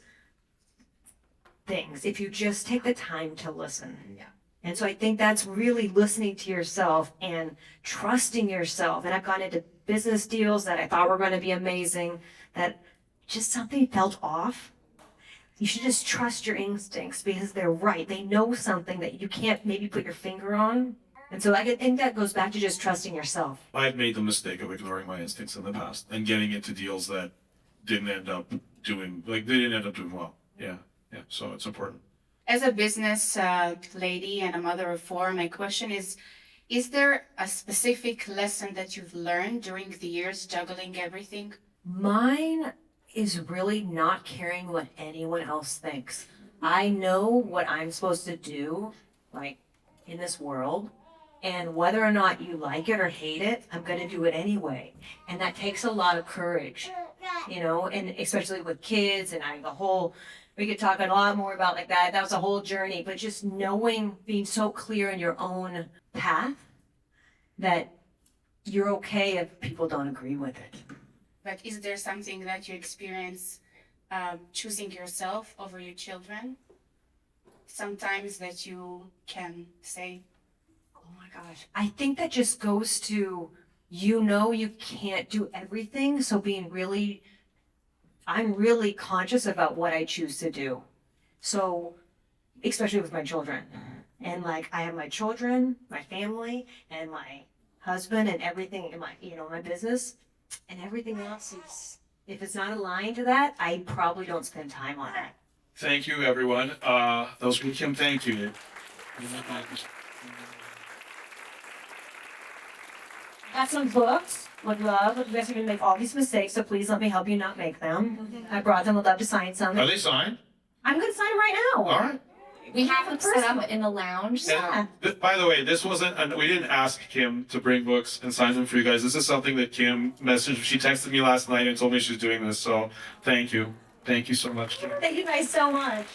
things if you just take the time to listen. Yeah. And so I think that's really listening to yourself and trusting yourself. And I've gone into business deals that I thought were going to be amazing, that just something felt off. You should just trust your instincts because they're right. They know something that you can't maybe put your finger on. And so I think that goes back to just trusting yourself. I've made the mistake of ignoring my instincts in the past and getting into deals that didn't end up doing well. Yeah. So it's important. As a business lady and a mother of four, my question is there a specific lesson that you've learned during the years juggling everything? Mine is really not caring what anyone else thinks. I know what I'm supposed to do, like, in this world, and whether or not you like it or hate it, I'm going to do it anyway. And that takes a lot of courage, you know, and especially with kids and we could talk a lot more about like that. That was a whole journey, but just knowing, being so clear in your own path that you're okay if people don't agree with it. But is there something that you experience choosing yourself over your children? Sometimes that you can say, oh my gosh. I think that just goes to, you know, you can't do everything. So I'm really conscious about what I choose to do. So, especially with my children. And like, I have my children, my family, and my husband, and everything in my business. And everything else is, if it's not aligned to that, I probably don't spend time on it. Thank you, everyone. That was good, Kim. Thank you. Got some books. Would love. You guys are gonna make all these mistakes, so please let me help you not make them. I brought them. Would love to sign some. Are they signed? I'm gonna sign them right now. All right. We have them set up in the lounge. Yeah. By the way, we didn't ask Kim to bring books and sign them for you guys. This is something that Kim messaged. She texted me last night and told me she's doing this. So thank you. Thank you so much, Kim. Thank you guys so much.